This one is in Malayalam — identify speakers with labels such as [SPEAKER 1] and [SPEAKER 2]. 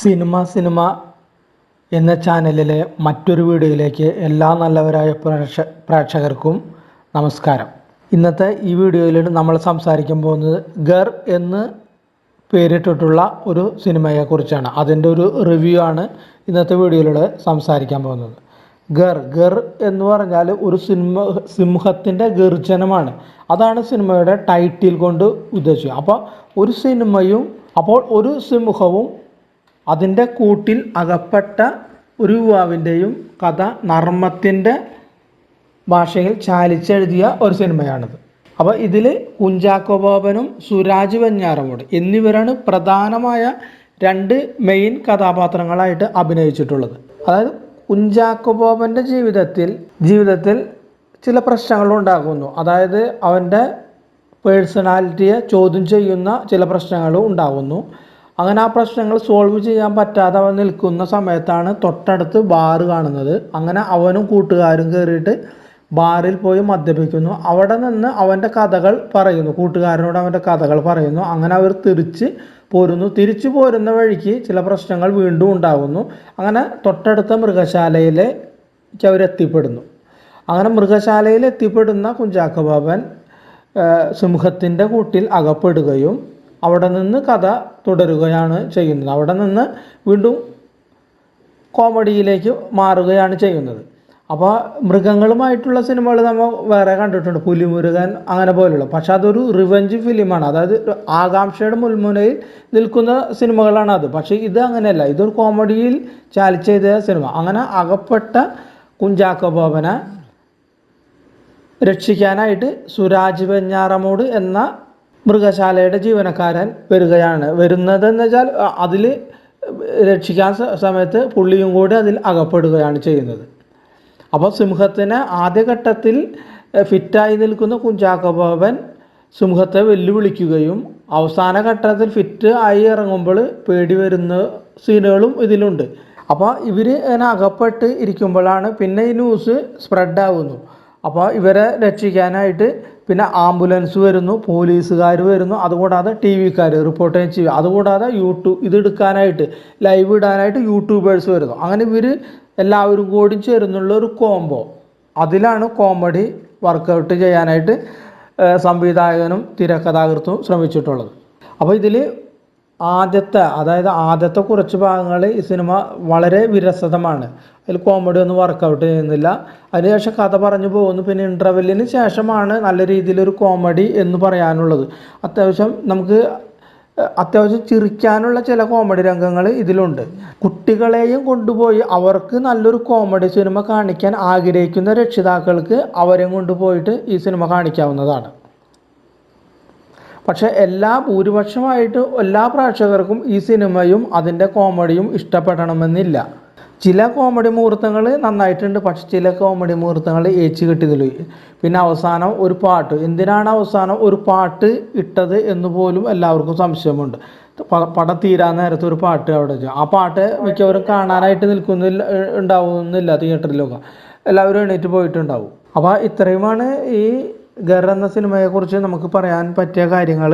[SPEAKER 1] സിനിമ എന്ന ചാനലിലെ മറ്റൊരു വീഡിയോയിലേക്ക് എല്ലാ നല്ലവരായ പ്രേക്ഷകർക്കും നമസ്കാരം. ഇന്നത്തെ ഈ വീഡിയോയിൽ നമ്മൾ സംസാരിക്കാൻ പോകുന്നത് ഗർ എന്ന് പേരിട്ടിട്ടുള്ള ഒരു സിനിമയെക്കുറിച്ചാണ്. അതിൻ്റെ ഒരു റിവ്യൂ ആണ് ഇന്നത്തെ വീഡിയോയിലൂടെ സംസാരിക്കാൻ പോകുന്നത്. ഗർ എന്ന് പറഞ്ഞാൽ ഒരു സിംഹത്തിൻ്റെ ഗർജനമാണ്. അതാണ് സിനിമയുടെ ടൈറ്റിൽ കൊണ്ട് ഉദ്ദേശിച്ചത്. അപ്പോൾ ഒരു സിംഹവും അതിൻ്റെ കൂട്ടിൽ അകപ്പെട്ട ഒരു യുവാവിൻ്റെയും കഥ നർമ്മത്തിൻ്റെ ഭാഷയിൽ ചാലിച്ചെഴുതിയ ഒരു സിനിമയാണിത്. അപ്പോൾ ഇതിൽ കുഞ്ചാക്കോ ബോബനും സുരാജ് വെഞ്ഞാറമൂട് എന്നിവരാണ് പ്രധാനമായ രണ്ട് മെയിൻ കഥാപാത്രങ്ങളായിട്ട് അഭിനയിച്ചിട്ടുള്ളത്. അതായത് കുഞ്ചാക്കോ ബോബൻ്റെ ജീവിതത്തിൽ ചില പ്രശ്നങ്ങൾ ഉണ്ടാകുന്നു. അതായത് അവൻ്റെ പേഴ്സണാലിറ്റിയെ ചോദ്യം ചെയ്യുന്ന ചില പ്രശ്നങ്ങളും ഉണ്ടാകുന്നു. അങ്ങനെ ആ പ്രശ്നങ്ങൾ സോൾവ് ചെയ്യാൻ പറ്റാതെ അവൻ നിൽക്കുന്ന സമയത്താണ് തൊട്ടടുത്ത് ബാർ കാണുന്നത്. അങ്ങനെ അവനും കൂട്ടുകാരും കയറിയിട്ട് ബാറിൽ പോയി മദ്യപിക്കുന്നു. അവിടെ നിന്ന് അവൻ്റെ കഥകൾ പറയുന്നു, കൂട്ടുകാരനോട് അവൻ്റെ കഥകൾ പറയുന്നു. അങ്ങനെ അവർ തിരിച്ചു പോരുന്ന വഴിക്ക് ചില പ്രശ്നങ്ങൾ വീണ്ടും ഉണ്ടാകുന്നു. അങ്ങനെ തൊട്ടടുത്ത മൃഗശാലയിലേക്ക് അവരെത്തിപ്പെടുന്നു. അങ്ങനെ മൃഗശാലയിൽ എത്തിപ്പെടുന്ന കുഞ്ചാക്കോ ബോബൻ സിംഹത്തിൻ്റെ കൂട്ടിൽ അകപ്പെടുകയും അവിടെ നിന്ന് കഥ തുടരുകയാണ് ചെയ്യുന്നത്. അവിടെ നിന്ന് വീണ്ടും കോമഡിയിലേക്ക് മാറുകയാണ് ചെയ്യുന്നത്. അപ്പോൾ മൃഗങ്ങളുമായിട്ടുള്ള സിനിമകൾ നമ്മൾ വേറെ കണ്ടിട്ടുണ്ട്, പുലിമുരുകൻ അങ്ങനെ പോലുള്ള. പക്ഷെ അതൊരു റിവെഞ്ച് ഫിലിമാണ്. അതായത് ആകാംക്ഷയുടെ മുൾമുനയിൽ നിൽക്കുന്ന സിനിമകളാണ് അത്. പക്ഷേ ഇത് അങ്ങനെയല്ല, ഇതൊരു കോമഡിയിൽ ചാലിച്ചെയ്ത സിനിമ. അങ്ങനെ അകപ്പെട്ട കുഞ്ചാക്കോ ബോബനെ രക്ഷിക്കാനായിട്ട് സുരാജ് വെഞ്ഞാറമൂട് എന്ന മൃഗശാലയുടെ ജീവനക്കാരൻ വരുന്നതെന്ന് വെച്ചാൽ അതിൽ രക്ഷിക്കാൻ സമയത്ത് പുള്ളിയും കൂടി അതിൽ അകപ്പെടുകയാണ് ചെയ്യുന്നത്. അപ്പോൾ സിംഹത്തിന് ആദ്യഘട്ടത്തിൽ ഫിറ്റായി നിൽക്കുന്ന കുഞ്ചാക്കോ ബോബൻ സിംഹത്തെ വെല്ലുവിളിക്കുകയും അവസാന ഘട്ടത്തിൽ ഫിറ്റ് ആയി ഇറങ്ങുമ്പോൾ പേടി വരുന്ന സീനുകളും ഇതിലുണ്ട്. അപ്പോൾ ഇവർ ഇങ്ങനെ അകപ്പെട്ട് ഇരിക്കുമ്പോഴാണ് പിന്നെ ഈ ന്യൂസ് സ്പ്രെഡാകുന്നു. അപ്പോൾ ഇവരെ രക്ഷിക്കാനായിട്ട് പിന്നെ ആംബുലൻസ് വരുന്നു, പോലീസുകാർ വരുന്നു, അതുകൂടാതെ ടി വിക്കാർ റിപ്പോർട്ട് ചെയ്യുക, അതുകൂടാതെ ഇതെടുക്കാനായിട്ട് ലൈവ് ഇടാനായിട്ട് യൂട്യൂബേഴ്സ് വരുന്നു. അങ്ങനെ ഇവർ എല്ലാവരും കൂടി ചേർന്നുള്ള ഒരു കോംബോ. അതിലാണ് കോമഡി വർക്കൗട്ട് ചെയ്യാനായിട്ട് സംവിധായകനും തിരക്കഥാകൃത്തും ശ്രമിച്ചിട്ടുള്ളത്. അപ്പോൾ ഇതിൽ ആദ്യത്തെ കുറച്ച് ഭാഗങ്ങൾ ഈ സിനിമ വളരെ വിരസതമാണ്. അതിൽ കോമഡി ഒന്നും വർക്കൗട്ട് ചെയ്യുന്നില്ല. അതിനുശേഷം കഥ പറഞ്ഞു പോകുന്നു. പിന്നെ ഇൻ്റർവെല്ലിന് ശേഷമാണ് നല്ല രീതിയിലൊരു കോമഡി എന്ന് പറയാനുള്ളത്. അത്യാവശ്യം ചിരിക്കാനുള്ള ചില കോമഡി രംഗങ്ങൾ ഇതിലുണ്ട്. കുട്ടികളെയും കൊണ്ടുപോയി അവർക്ക് നല്ലൊരു കോമഡി സിനിമ കാണിക്കാൻ ആഗ്രഹിക്കുന്ന രക്ഷിതാക്കൾക്ക് അവരെയും കൊണ്ടുപോയിട്ട് ഈ സിനിമ കാണിക്കാവുന്നതാണ്. പക്ഷേ ഭൂരിപക്ഷമായിട്ട് എല്ലാ പ്രേക്ഷകർക്കും ഈ സിനിമയും അതിൻ്റെ കോമഡിയും ഇഷ്ടപ്പെടണമെന്നില്ല. ചില കോമഡി മുഹൂർത്തങ്ങൾ നന്നായിട്ടുണ്ട്, പക്ഷെ ചില കോമഡി മുഹൂർത്തങ്ങൾ ഏച്ചു കെട്ടിയതിൽ. പിന്നെ അവസാനം ഒരു പാട്ട്, എന്തിനാണ് അവസാനം ഒരു പാട്ട് ഇട്ടത് എന്ന് പോലും എല്ലാവർക്കും സംശയമുണ്ട്. പടം തീരാൻ നേരത്തെ ഒരു പാട്ട് അവിടെ വെച്ചു. ആ പാട്ട് മിക്കവരും കാണാനായിട്ട് ഉണ്ടാവുന്നില്ല തിയേറ്ററിലൊക്കെ. എല്ലാവരും എണീറ്റ് പോയിട്ടുണ്ടാവും. അപ്പോൾ ഇത്രയുമാണ് ഈ ഗർ എന്ന സിനിമയെക്കുറിച്ച് നമുക്ക് പറയാൻ പറ്റിയ കാര്യങ്ങൾ.